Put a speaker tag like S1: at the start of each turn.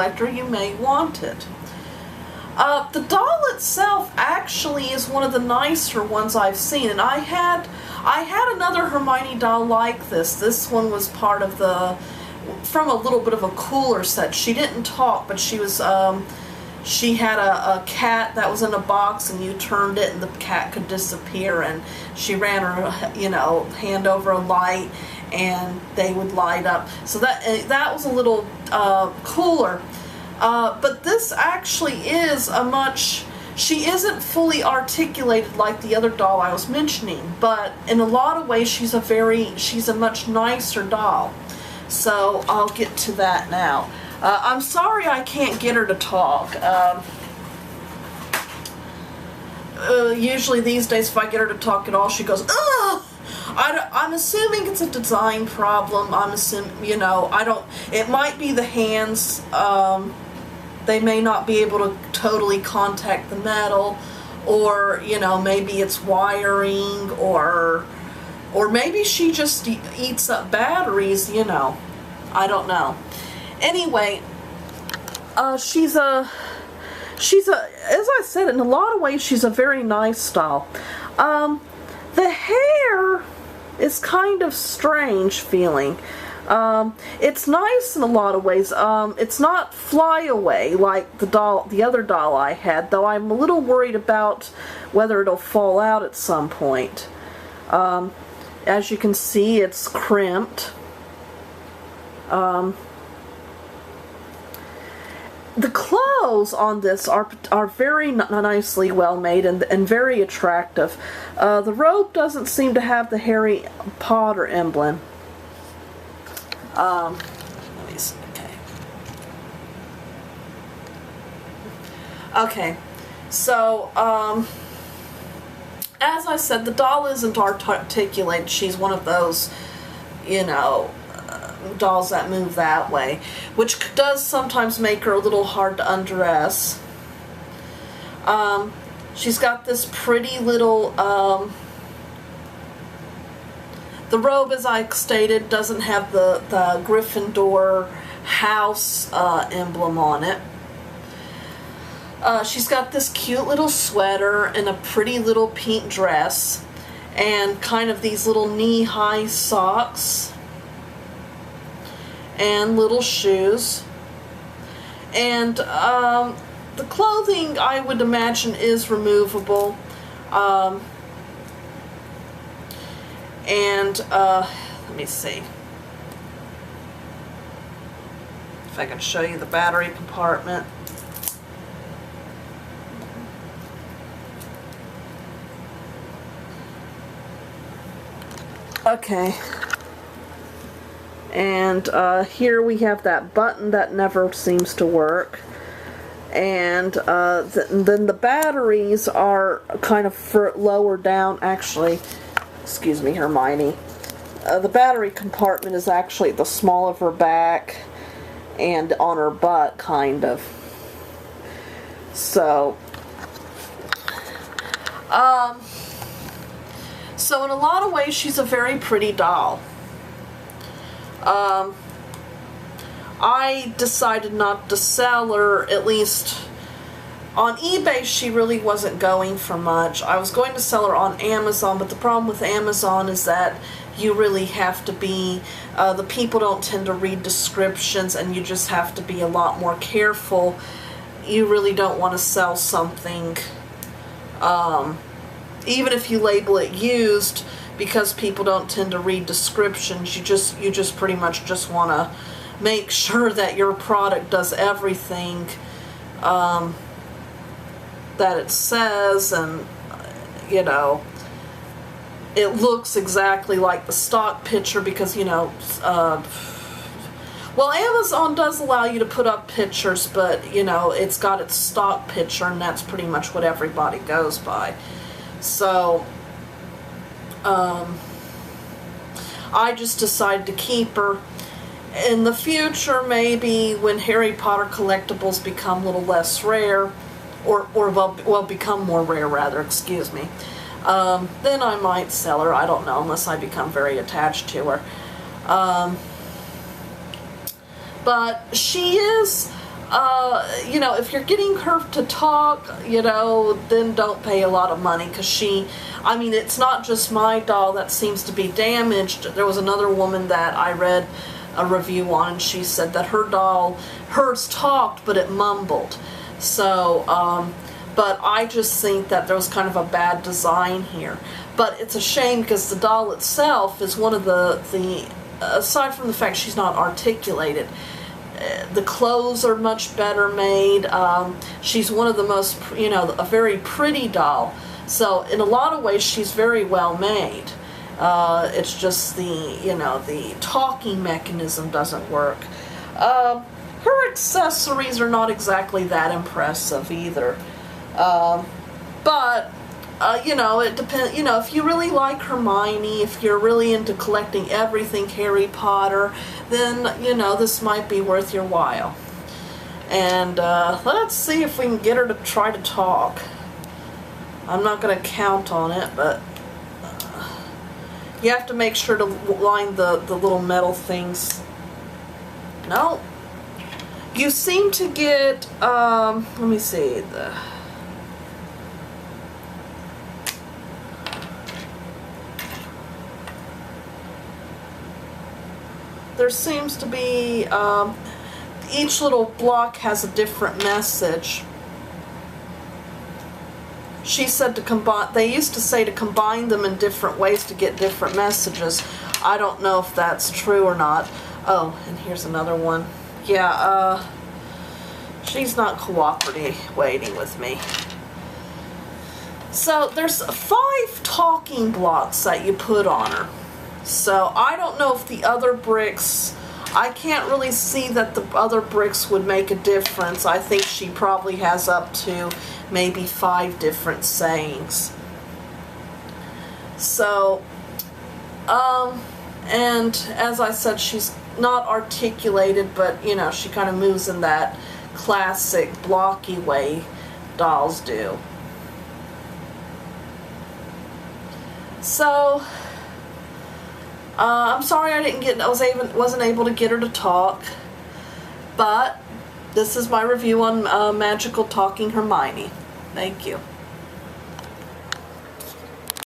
S1: collector, you may want it. The doll itself actually is one of the nicer ones I've seen, and I had another Hermione doll like this. This one was part of from a little bit of a cooler set. She didn't talk, but she was, she had a cat that was in a box, and you turned it and the cat could disappear, and she ran her, hand over a light and they would light up. So that was a little cooler. But this actually is she isn't fully articulated like the other doll I was mentioning, but in a lot of ways she's a much nicer doll. So I'll get to that now. I'm sorry I can't get her to talk. Usually these days if I get her to talk at all, she goes, ugh! I'm assuming it's a design problem. I'm assuming, it might be the hands. They may not be able to totally contact the metal, or, maybe it's wiring, or maybe she just eats up batteries, I don't know. Anyway, she's as I said, in a lot of ways, she's a very nice doll. The hair is kind of strange feeling. It's nice in a lot of ways. It's not flyaway like the other doll I had, though I'm a little worried about whether it'll fall out at some point. As you can see, it's crimped. The clothes on this are very nicely well made and very attractive. The robe doesn't seem to have the Harry Potter emblem. Let me see. Okay. So, as I said, the doll isn't articulated. She's one of those, dolls that move that way, which does sometimes make her a little hard to undress. She's got this pretty little, the robe, as I stated, doesn't have the Gryffindor house emblem on it. She's got this cute little sweater and a pretty little pink dress and kind of these little knee-high socks and little shoes. And the clothing, I would imagine, is removable. Let me see if I can show you the battery compartment. Okay. And here we have that button that never seems to work. And then the batteries are kind of lower down. Actually, excuse me, Hermione. The battery compartment is actually at the small of her back and on her butt, kind of. So, so in a lot of ways, she's a very pretty doll. I decided not to sell her, at least on eBay. She really wasn't going for much. I was going to sell her on Amazon, but the problem with Amazon is that you really have to be, the people don't tend to read descriptions, and you just have to be a lot more careful. You really don't want to sell something, even if you label it used, because people don't tend to read descriptions. You just pretty much just want to make sure that your product does everything that it says, and it looks exactly like the stock picture, because well, Amazon does allow you to put up pictures, but it's got its stock picture, and that's pretty much what everybody goes by. So I just decided to keep her. In the future, maybe when Harry Potter collectibles become a little less rare, or well, become more rare rather, excuse me, then I might sell her. I don't know, unless I become very attached to her. But she is you know, if you're getting her to talk, you know, then don't pay a lot of money, because I mean, it's not just my doll that seems to be damaged. There was another woman that I read a review on, and she said that hers talked, but it mumbled. So, but I just think that there was kind of a bad design here. But it's a shame, because the doll itself is one of the aside from the fact she's not articulated, the clothes are much better made. She's one of the most, you know, a very pretty doll. So in a lot of ways, she's very well made. It's just you know, the talking mechanism doesn't work. Her accessories are not exactly that impressive either. But you know, it depends. You know, if you really like Hermione, if you're really into collecting everything Harry Potter, then, you know, this might be worth your while. And let's see if we can get her to try to talk. I'm not going to count on it, but you have to make sure to line the little metal things. No. You seem to get, let me see, there seems to be, each little block has a different message. She said to combine, they used to say to combine them in different ways to get different messages. I don't know if that's true or not. Oh, and here's another one. Yeah, she's not cooperating with me. So there's 5 talking blocks that you put on her. So I don't know if the other bricks, I can't really see that the other bricks would make a difference. I think she probably has up to maybe 5 different sayings. So, and as I said, she's not articulated, but, you know, she kind of moves in that classic blocky way dolls do. So, I'm sorry I wasn't able to get her to talk, but this is my review on Magical Talking Hermione. Thank you.